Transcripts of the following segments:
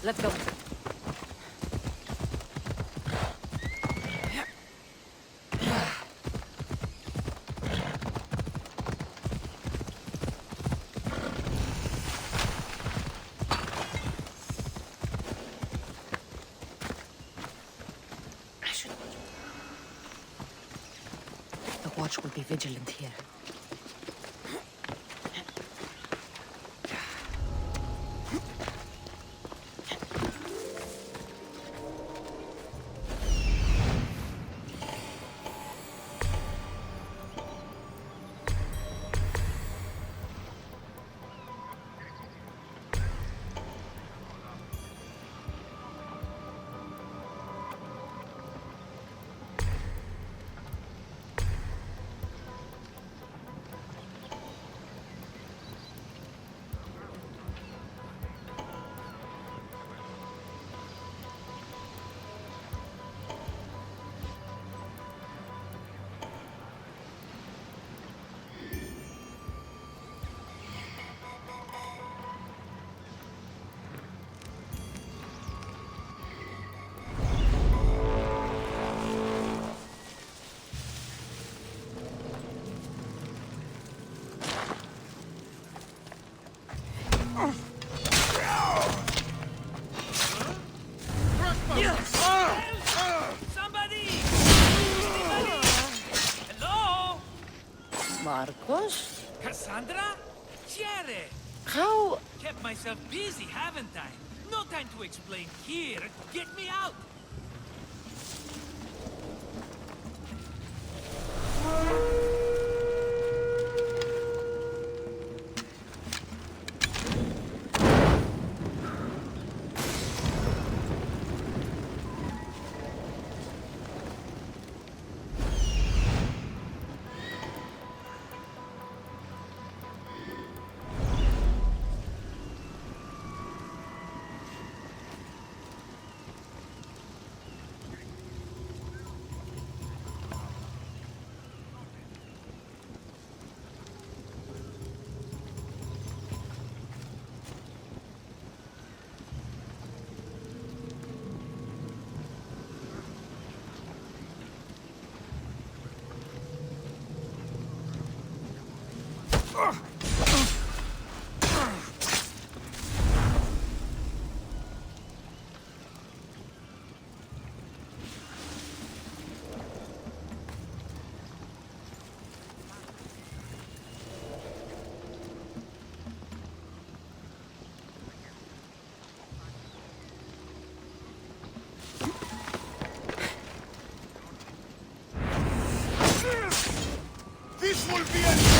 Let's go. The watch will be vigilant here. Marcos? Cassandra? Chere! How? Kept myself busy, haven't I? No time to explain here. Get me out! This will be a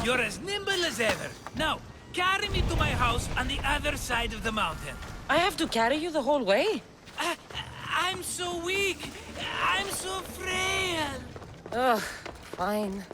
You're as nimble as ever. Now, carry me to my house on the other side of the mountain. I have to carry you the whole way? I'm so weak. I'm so frail. Ugh, fine.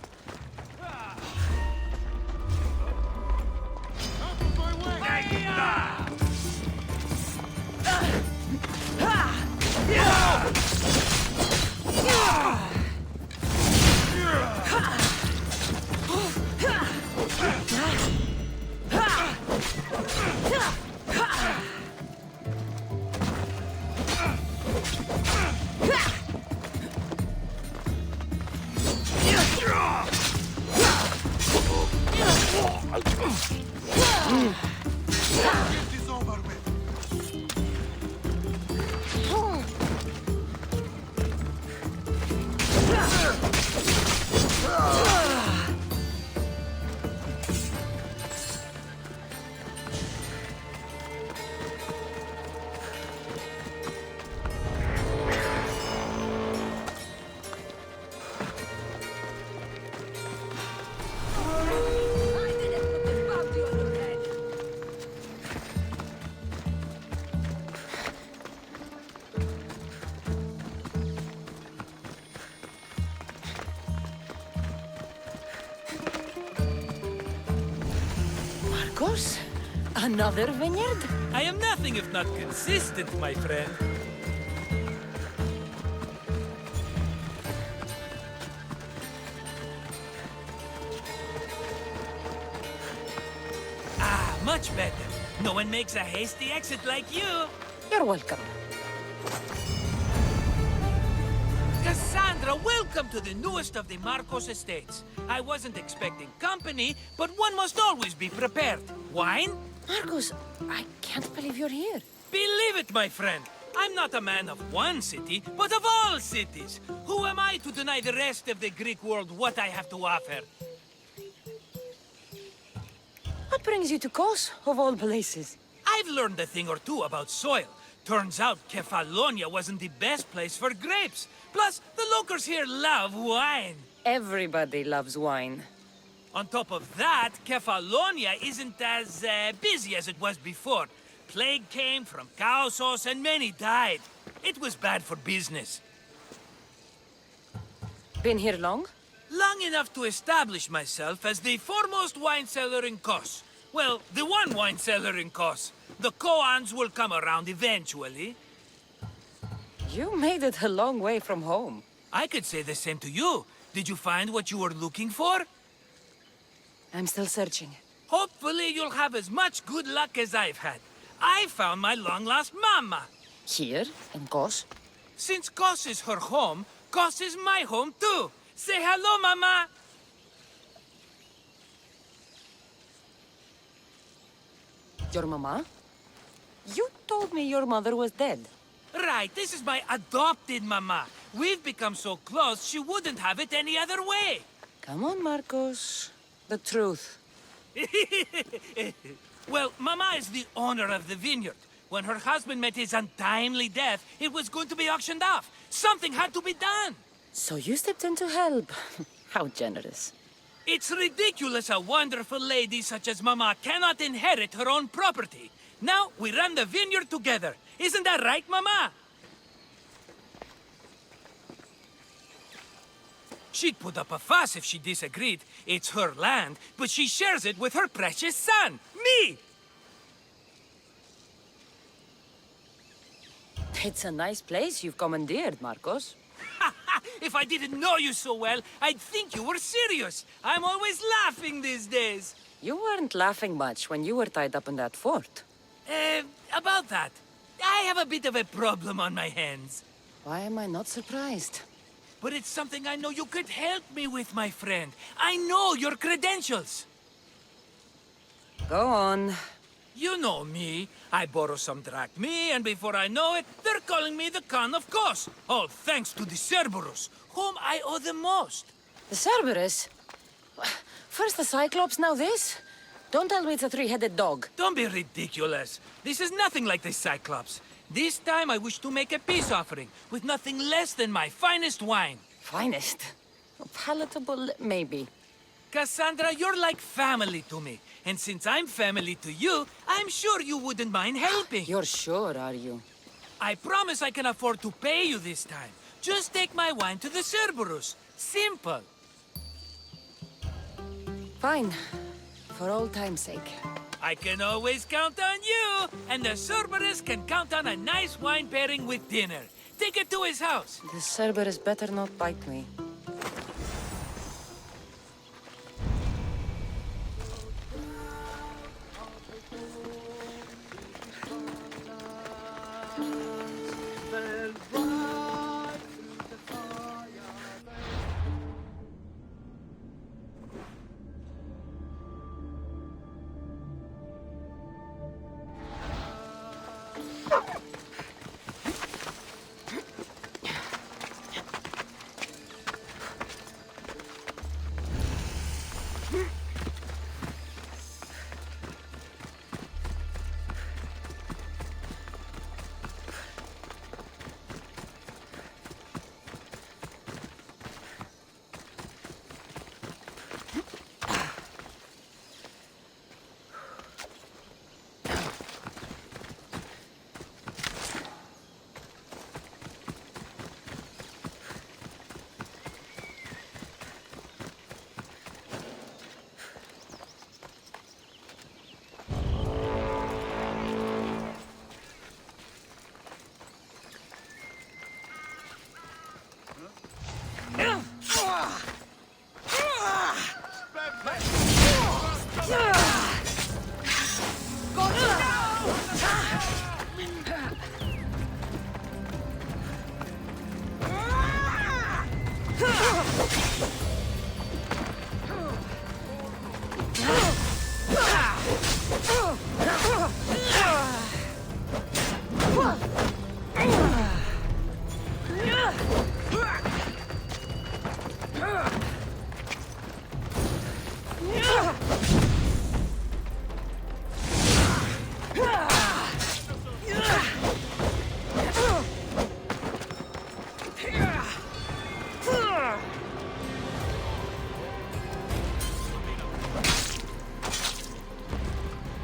Marcos? Another vineyard? I am nothing if not consistent, my friend. Ah, much better. No one makes a hasty exit like you. You're welcome. Cassandra, welcome to the newest of the Marcos estates. I wasn't expecting company, but one must always be prepared. Wine? Marcos, I can't believe you're here. Believe it, my friend. I'm not a man of one city, but of all cities. Who am I to deny the rest of the Greek world what I have to offer? What brings you to Kos, of all places? I've learned a thing or two about soil. Turns out Kefalonia wasn't the best place for grapes. Plus, the locals here love wine. Everybody loves wine. On top of that, Kefalonia isn't as busy as it was before. Plague came from Chaosos and many died. It was bad for business. Been here long? Long enough to establish myself as the foremost wine seller in Kos. Well, the one wine cellar in Kos. The koans will come around eventually. You made it a long way from home. I could say the same to you. Did you find what you were looking for? I'm still searching. Hopefully you'll have as much good luck as I've had. I found my long-lost mama. Here, in Kos? Since Kos is her home, Kos is my home too. Say hello, mama. Your mama? You told me your mother was dead. Right, this is my adopted mama. We've become so close, she wouldn't have it any other way. Come on, Marcos. The truth. Well, Mama is the owner of the vineyard. When her husband met his untimely death, it was going to be auctioned off. Something had to be done. So you stepped in to help. How generous. It's ridiculous a wonderful lady such as Mama cannot inherit her own property. Now we run the vineyard together. Isn't that right, Mama? She'd put up a fuss if she disagreed. It's her land, but she shares it with her precious son, me! It's a nice place you've commandeered, Marcos. If I didn't know you so well, I'd think you were serious. I'm always laughing these days. You weren't laughing much when you were tied up in that fort. About that. I have a bit of a problem on my hands. Why am I not surprised? But it's something I know you could help me with, my friend. I know your credentials. Go on. You know me. I borrow some drachmae, and before I know it, they're calling me the Khan of Kos. All thanks to the Cerberus, whom I owe the most. The Cerberus? First the Cyclops, now this? Don't tell me it's a three-headed dog. Don't be ridiculous. This is nothing like the Cyclops. This time I wish to make a peace offering, with nothing less than my finest wine. Finest? Palatable, maybe. Cassandra, you're like family to me. And since I'm family to you, I'm sure you wouldn't mind helping. You're sure, are you? I promise I can afford to pay you this time. Just take my wine to the Cerberus. Simple. Fine. For old time's sake. I can always count on you, and the Cerberus can count on a nice wine pairing with dinner. Take it to his house. The Cerberus better not bite me.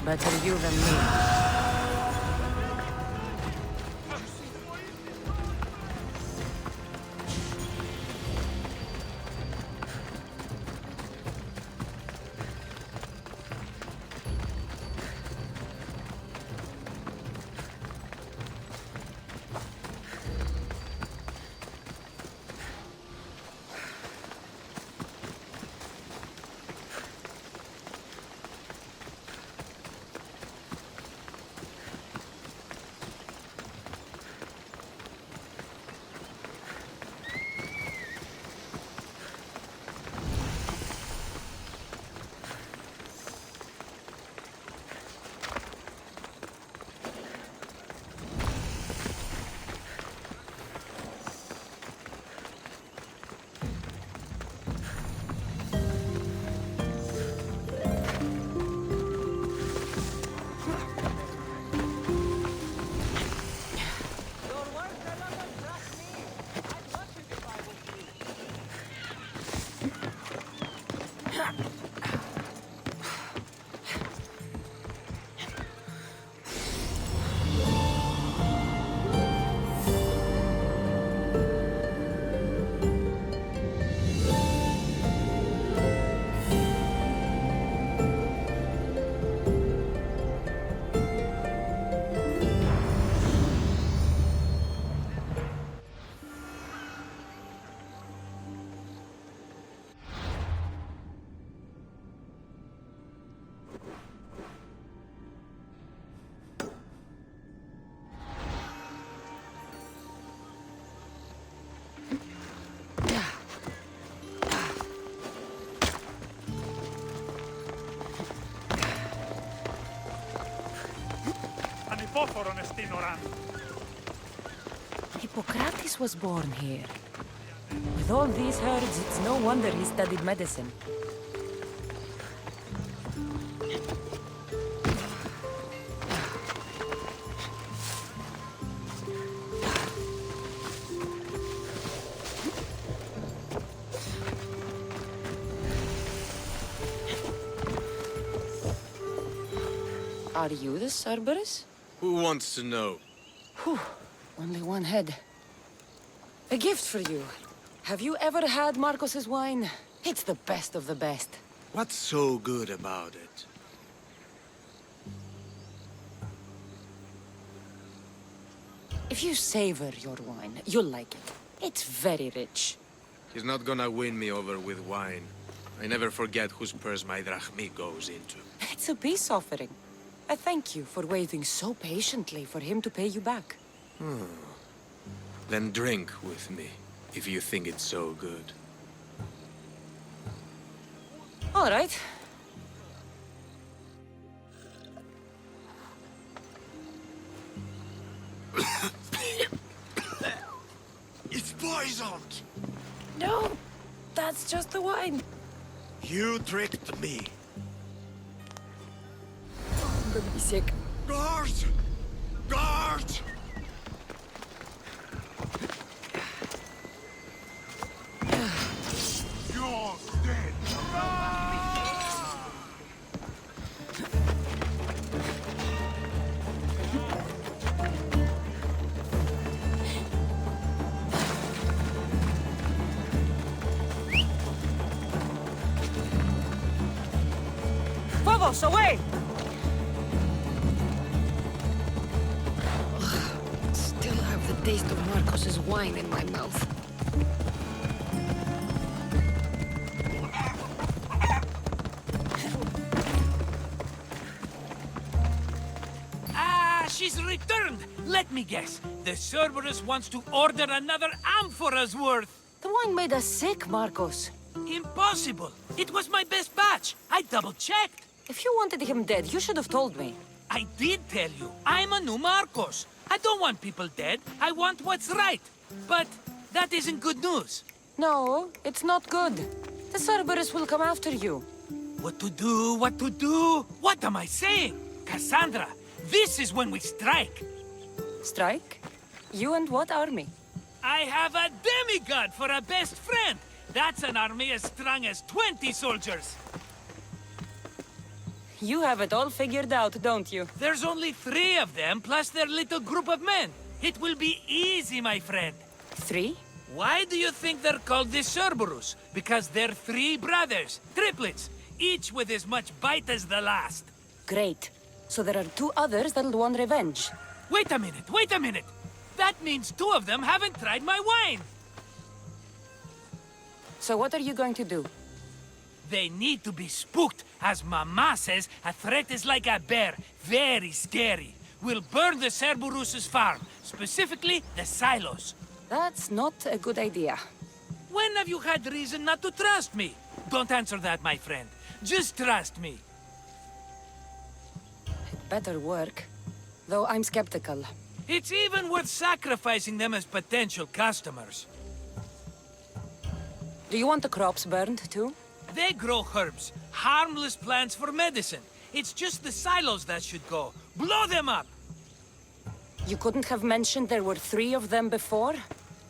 Better you than me. φόφορον εστίνοραν. Hippocrates was born here. With all these herds, it's no wonder he studied medicine. Are you the Cerberus? Who wants to know? Whew, only one head. A gift for you. Have you ever had Marcos's wine? It's the best of the best. What's so good about it? If you savor your wine, you'll like it. It's very rich. He's not gonna win me over with wine. I never forget whose purse my drachmi goes into. It's a peace offering. I thank you for waiting so patiently for him to pay you back. Then drink with me, if you think it's so good. All right. It's poisoned! No, that's just the wine. You tricked me. I'm gonna be sick. Guards! Guards! You're dead. Phobos, away! Still have the taste of Marcos's wine in my mouth. She's returned! Let me guess. The Cerberus wants to order another amphora's worth. The wine made us sick, Marcos. Impossible! It was my best batch. I double-checked. If you wanted him dead, you should have told me. I did tell you. I'm a new Marcos. I don't want people dead. I want what's right. But that isn't good news. No, it's not good. The Cerberus will come after you. What to do? What to do? What am I saying? Cassandra, this is when we strike. Strike? You and what army? I have a demigod for a best friend. That's an army as strong as 20 soldiers. You have it all figured out, don't you? There's only 3 of them, plus their little group of men. It will be easy, my friend. 3? Why do you think they're called the Cerberus? Because they're 3 brothers, triplets, each with as much bite as the last. Great. So there are 2 others that'll want revenge. Wait a minute. That means 2 of them haven't tried my wine. So what are you going to do? They need to be spooked. As Mama says, a threat is like a bear, very scary. We'll burn the Cerberus's farm, specifically the silos. That's not a good idea. When have you had reason not to trust me? Don't answer that, my friend. Just trust me. It better work. Though I'm skeptical. It's even worth sacrificing them as potential customers. Do you want the crops burned, too? They grow herbs, harmless plants for medicine. It's just the silos that should go. Blow them up! You couldn't have mentioned there were 3 of them before?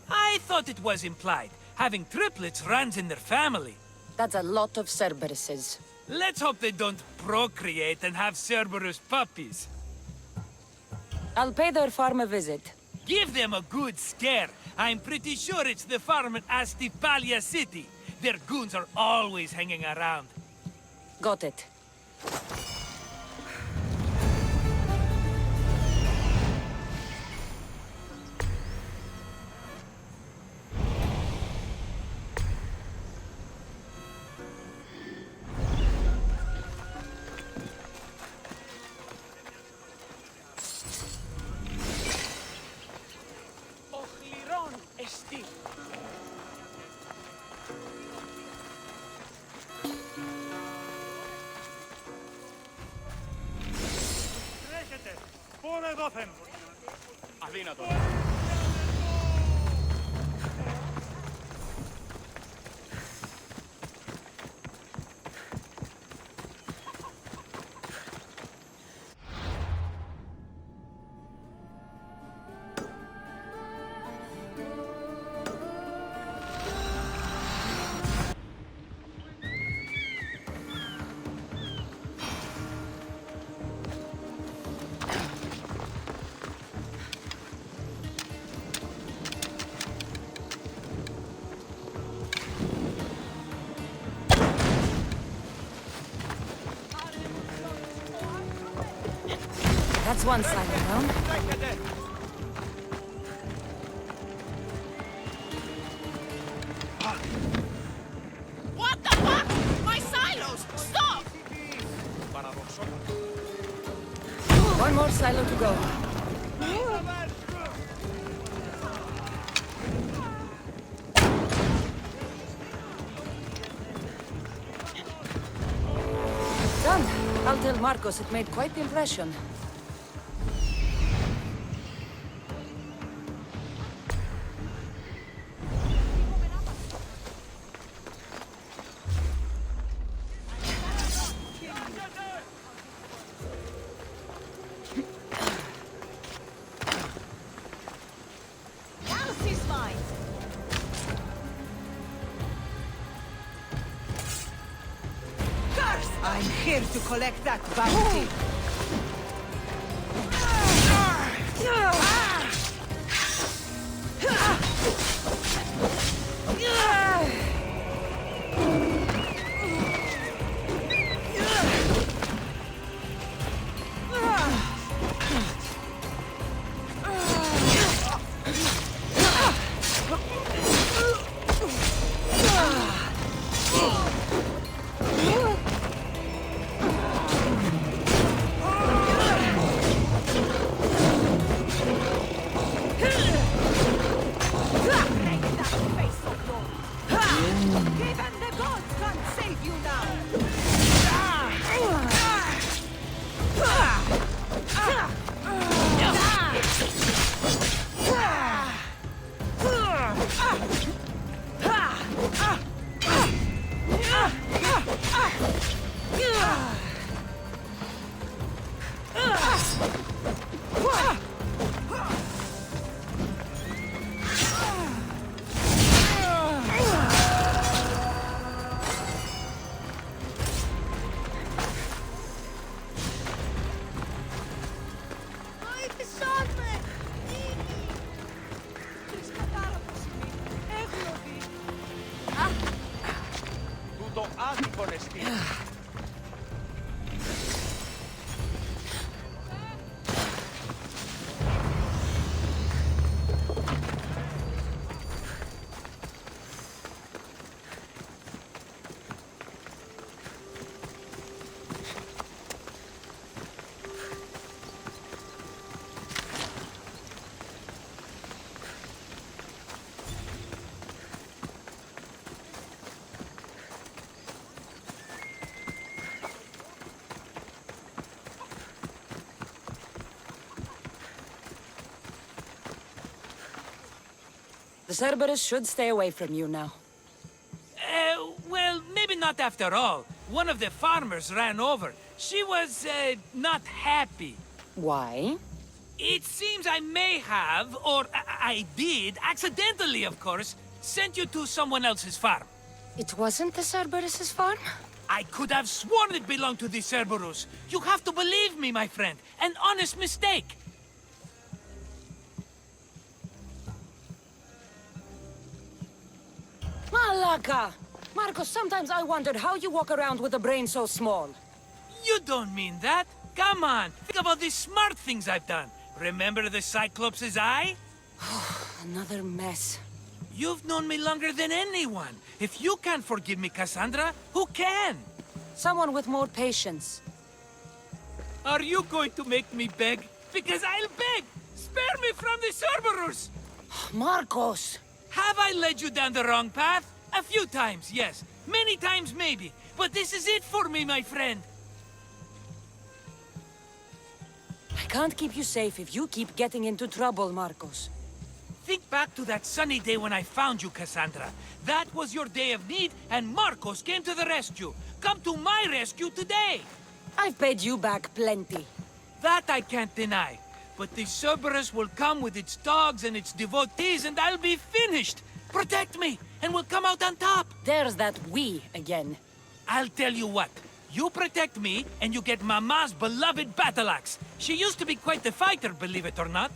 I thought it was implied. Having triplets runs in their family. That's a lot of Cerberuses. Let's hope they don't procreate and have Cerberus puppies. I'll pay their farm a visit. Give them a good scare. I'm pretty sure it's the farm in Astipalia City. Their goons are always hanging around. Got it. Φόρε δόθεν. Αδύνατον. That's one silo down. What the fuck? My silos! Stop! One more silo to go. Done. I'll tell Marcos it made quite the impression. House is mine! Curse! I'm here to collect that bounty. Even the gods can't save you now! Τούτο άδικον εστί. The Cerberus should stay away from you now. Well, maybe not after all. One of the farmers ran over. She was, not happy. Why? It seems I may have, or I did, accidentally of course, sent you to someone else's farm. It wasn't the Cerberus's farm? I could have sworn it belonged to the Cerberus. You have to believe me, my friend. An honest mistake. Malaka! Marcos, sometimes I wondered how you walk around with a brain so small. You don't mean that. Come on, think of all the smart things I've done. Remember the Cyclops' eye? Another mess. You've known me longer than anyone. If you can't forgive me, Cassandra, who can? Someone with more patience. Are you going to make me beg? Because I'll beg! Spare me from the Cerberus! Marcos! Have I led you down the wrong path? A few times, yes. Many times, maybe. But this is it for me, my friend. I can't keep you safe if you keep getting into trouble, Marcos. Think back to that sunny day when I found you, Cassandra. That was your day of need, and Marcos came to the rescue. Come to my rescue today! I've paid you back plenty. That I can't deny. But the Cerberus will come with its dogs and its devotees, and I'll be finished! Protect me, and we'll come out on top! There's that we again. I'll tell you what. You protect me, and you get Mama's beloved battle axe. She used to be quite the fighter, believe it or not.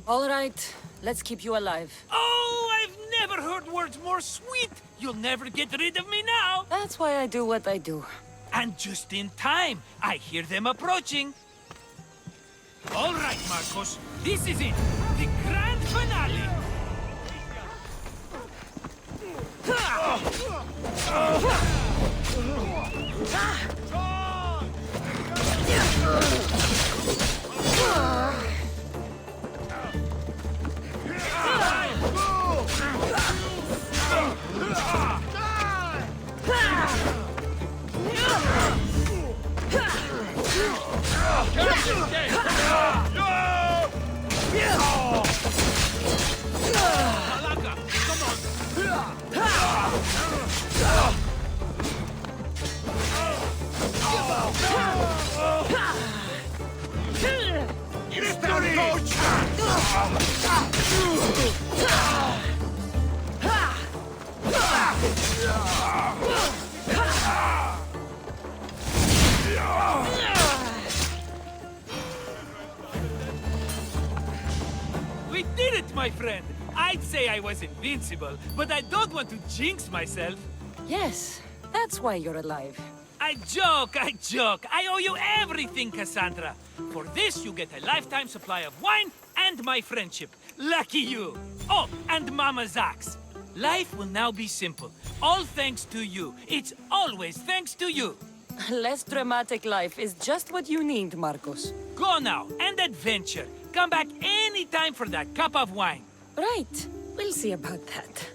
All right, let's keep you alive. Oh, I've never heard words more sweet! You'll never get rid of me now! That's why I do what I do. And just in time, I hear them approaching. All right, Marcos, this is it. The grand finale. We did it, my friend! I'd say I was invincible, but I don't want to jinx myself. Yes, that's why you're alive. I joke, I joke. I owe you everything, Cassandra. For this, you get a lifetime supply of wine and my friendship. Lucky you. Oh, and Mama's axe. Life will now be simple. All thanks to you. It's always thanks to you. A less dramatic life is just what you need, Marcos. Go now and adventure. Come back anytime for that cup of wine. Right. We'll see about that.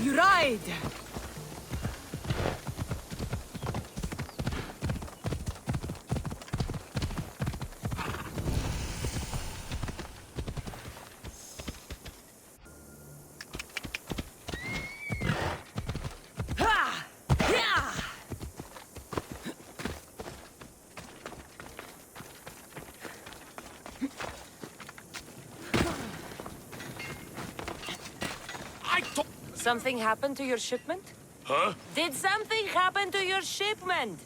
You ride! Ha! Yeah! Something happened to your shipment? Huh? Did something happen to your shipment?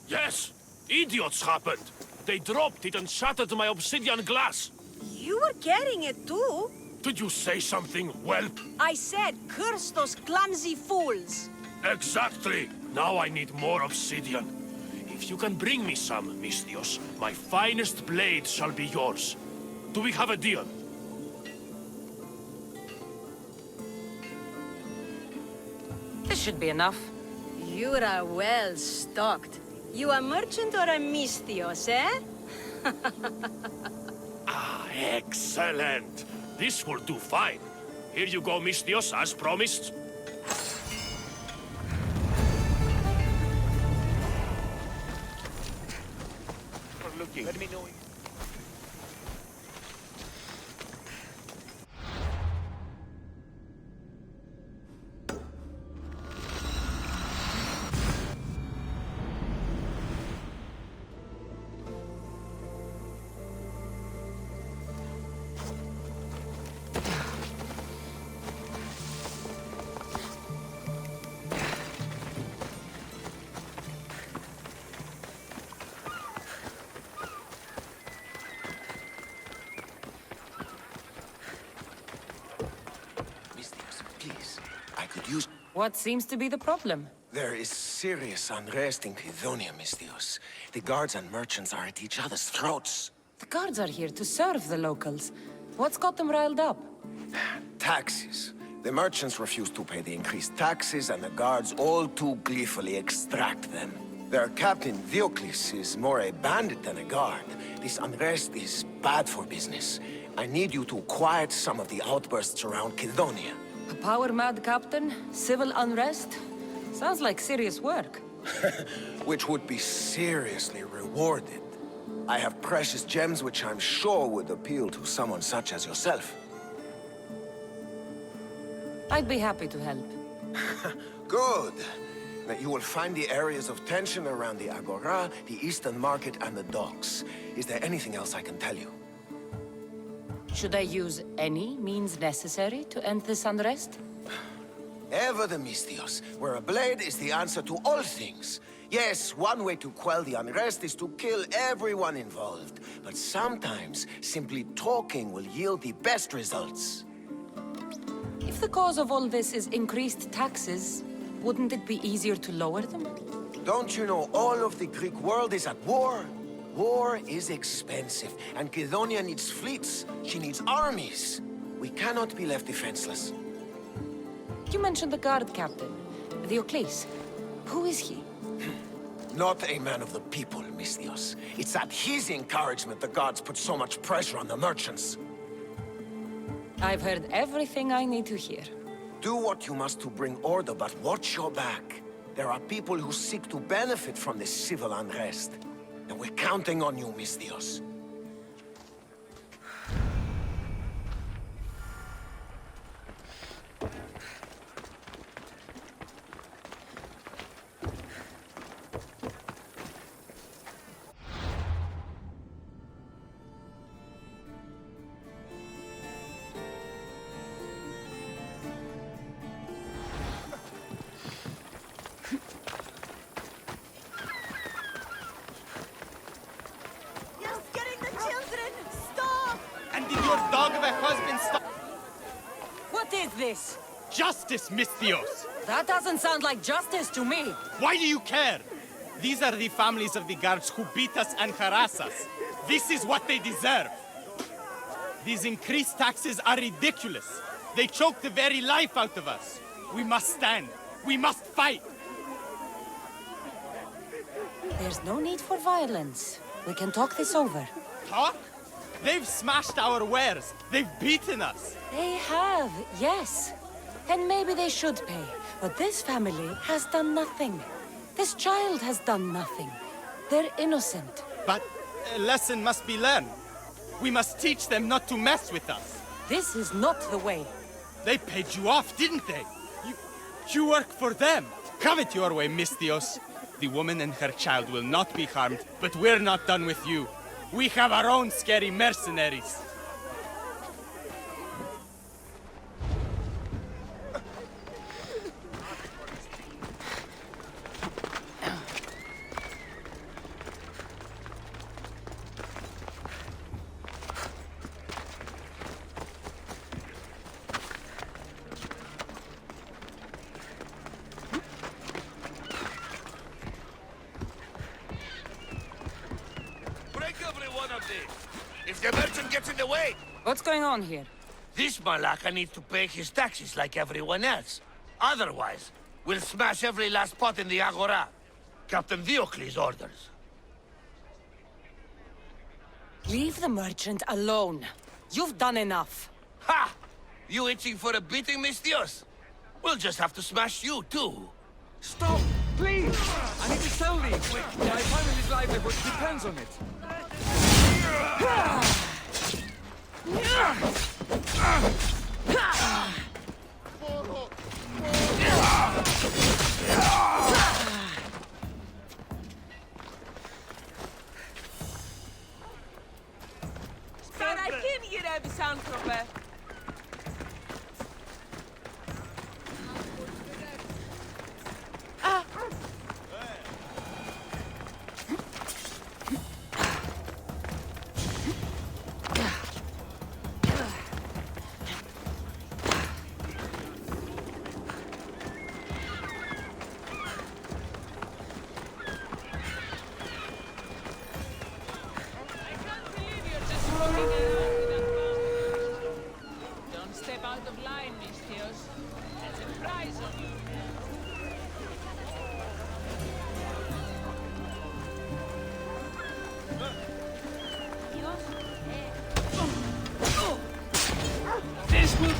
Yes! Idiots happened! They dropped it and shattered my obsidian glass! You were carrying it too. Did you say something, whelp? I said, curse those clumsy fools. Exactly! Now I need more obsidian. If you can bring me some, Misthios, my finest blade shall be yours. Do we have a deal? This should be enough. You are well stocked. You a merchant or a Misthios, eh? Ah, excellent! This will do fine. Here you go, Misthios, as promised. For looking. Let me know. What seems to be the problem? There is serious unrest in Kydonia, Misthios. The guards and merchants are at each other's throats. The guards are here to serve the locals. What's got them riled up? Taxes. The merchants refuse to pay the increased taxes, and the guards all too gleefully extract them. Their captain, Diocles, is more a bandit than a guard. This unrest is bad for business. I need you to quiet some of the outbursts around Kydonia. A power-mad captain? Civil unrest? Sounds like serious work. Which would be seriously rewarded. I have precious gems which I'm sure would appeal to someone such as yourself. I'd be happy to help. Good. Now you will find the areas of tension around the Agora, the Eastern Market, and the docks. Is there anything else I can tell you? Should I use any means necessary to end this unrest? Ever the Misthios, where a blade is the answer to all things. Yes, one way to quell the unrest is to kill everyone involved. But sometimes, simply talking will yield the best results. If the cause of all this is increased taxes, wouldn't it be easier to lower them? Don't you know all of the Greek world is at war? War is expensive, and Kydonia needs fleets. She needs armies. We cannot be left defenseless. You mentioned the guard captain, Diocles. Who is he? Not a man of the people, Misthios. It's at his encouragement the guards put so much pressure on the merchants. I've heard everything I need to hear. Do what you must to bring order, but watch your back. There are people who seek to benefit from this civil unrest. And we're counting on you, Misthios. What is this? Justice, Misthios! That doesn't sound like justice to me. Why do you care? These are the families of the guards who beat us and harass us. This is what they deserve. These increased taxes are ridiculous. They choke the very life out of us. We must stand. We must fight. There's no need for violence. We can talk this over. Talk? They've smashed our wares. They've beaten us. They have, yes. And maybe they should pay. But this family has done nothing. This child has done nothing. They're innocent. But a lesson must be learned. We must teach them not to mess with us. This is not the way. They paid you off, didn't they? You work for them. Have it your way, Misthios. The woman and her child will not be harmed, but we're not done with you. We have our own scary mercenaries. If the merchant gets in the way, What's going on here? this Malaka needs to pay his taxes like everyone else. Otherwise, we'll smash every last pot in the Agora. Captain Diocles orders. Leave the merchant alone. You've done enough. Ha! You itching for a beating, Misthios? We'll just have to smash you, too. Stop! Please! I need to sell these! My family's livelihood depends on it. Sakin yine bir santrope.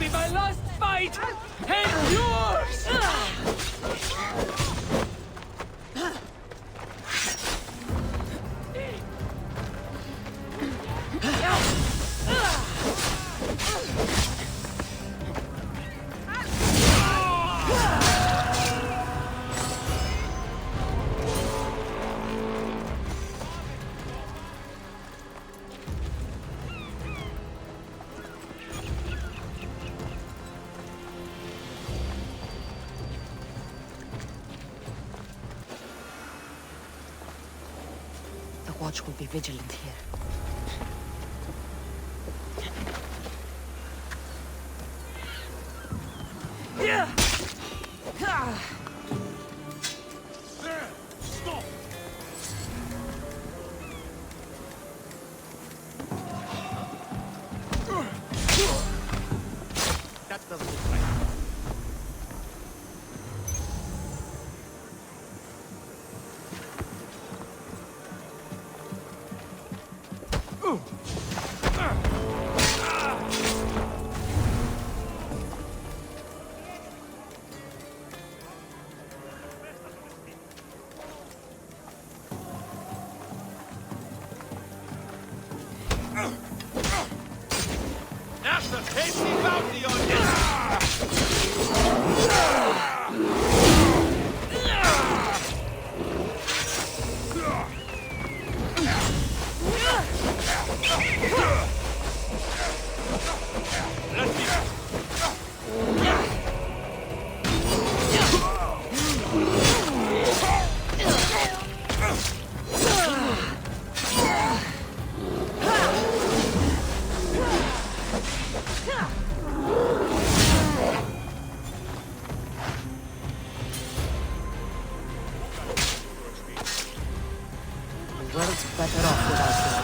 be my last fight and yours! The watch will be vigilant here. Stop! That doesn't look right. After tasting bounty on this! The world's better off without this.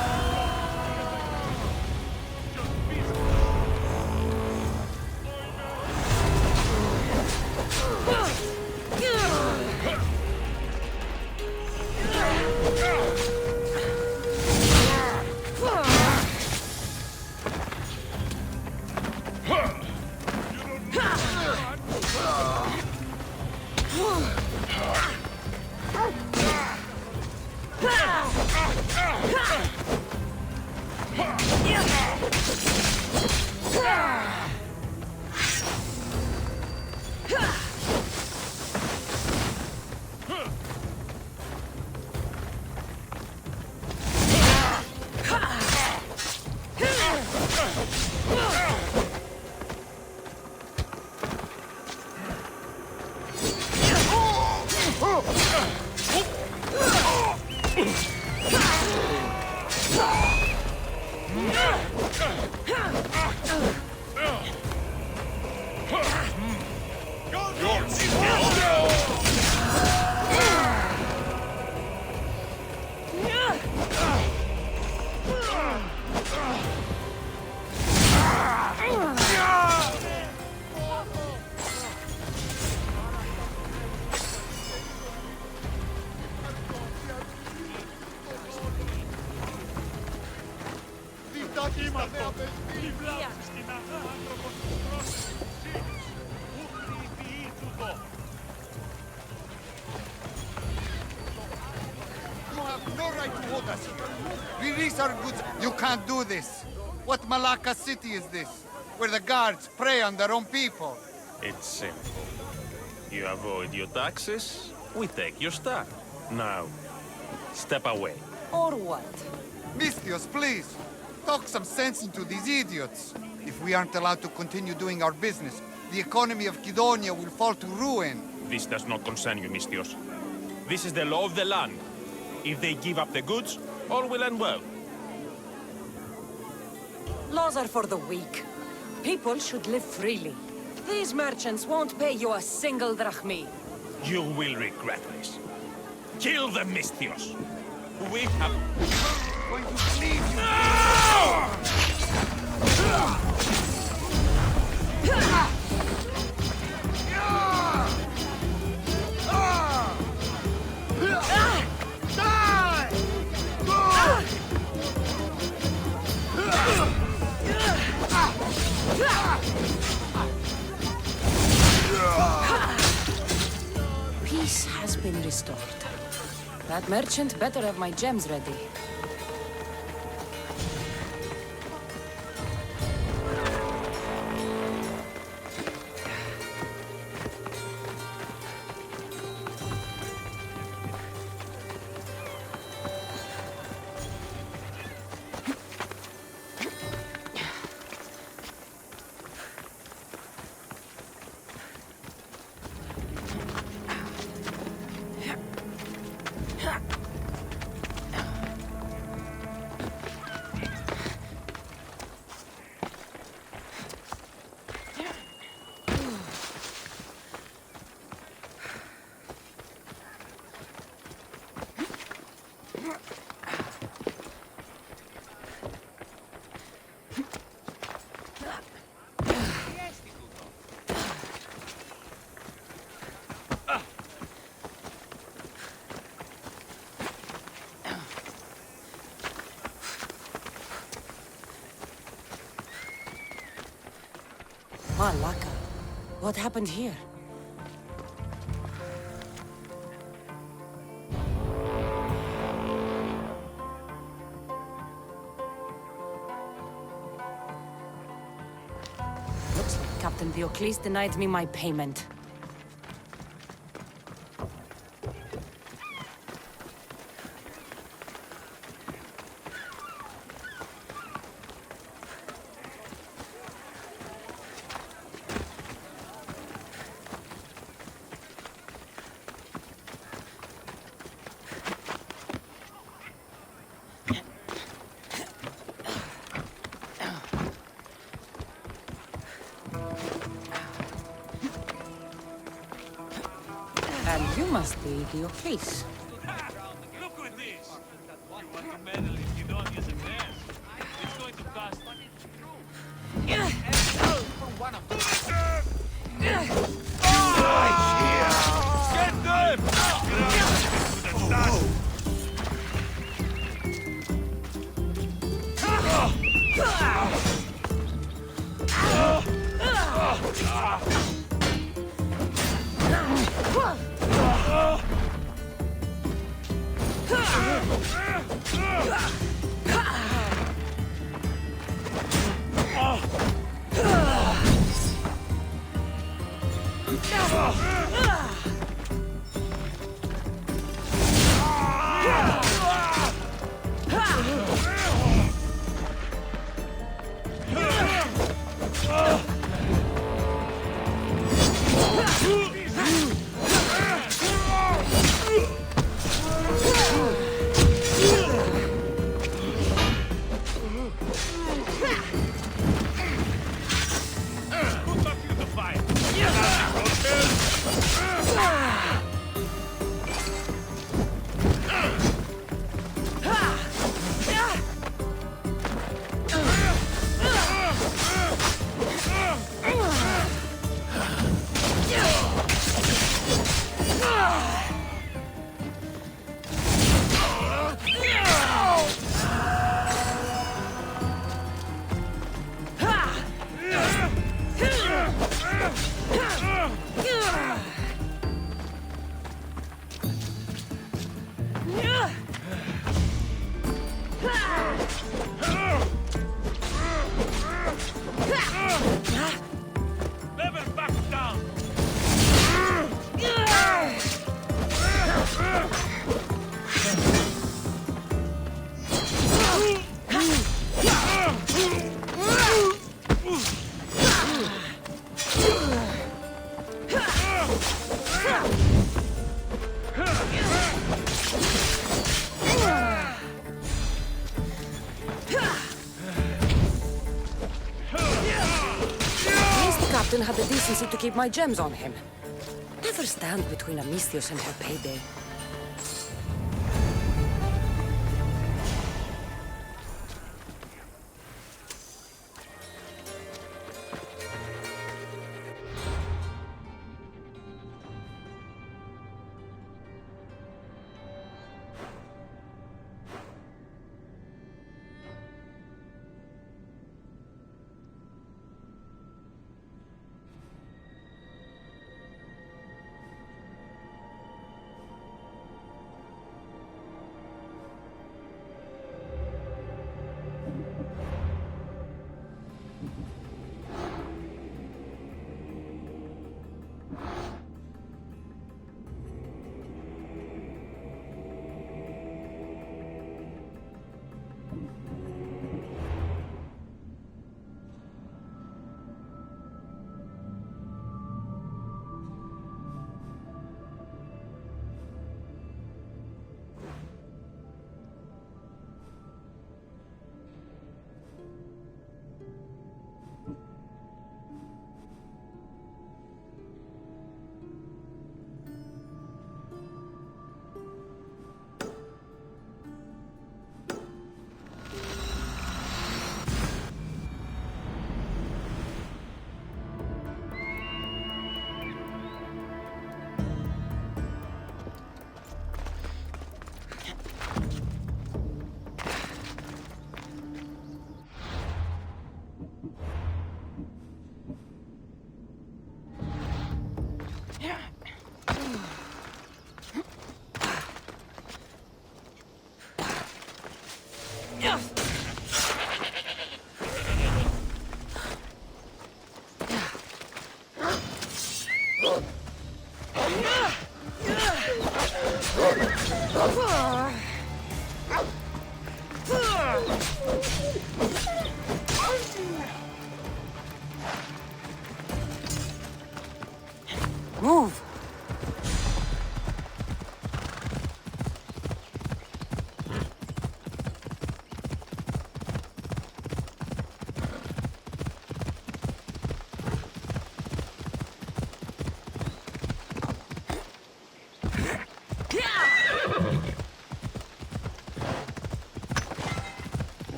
You have no right to hold us here. Release our goods. You can't do this. What Malacca city is this? Where the guards prey on their own people. It's simple. You avoid your taxes, we take your stuff. Now, step away. Or what? Misthios, please. Talk some sense into these idiots. If we aren't allowed to continue doing our business, the economy of Kidonia will fall to ruin. This does not concern you, Misthios. This is the law of the land. If they give up the goods, all will end well. Laws are for the weak. People should live freely. These merchants won't pay you a single drachmi. You will regret this. Kill the Misthios. We have... Going to leave you. restored. That merchant better have my gems ready. Malaka, what happened here? Looks like Captain Diocles denied me my payment. And you must be Diocles. Look at this! You want to meddle in Sidonia's affairs? It's going to cost, but it's true. For one of them. Get them! To the dust! Never back down! Had the decency to keep my gems on him. Never stand between Amistios and her payday. Move!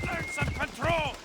Learn some control!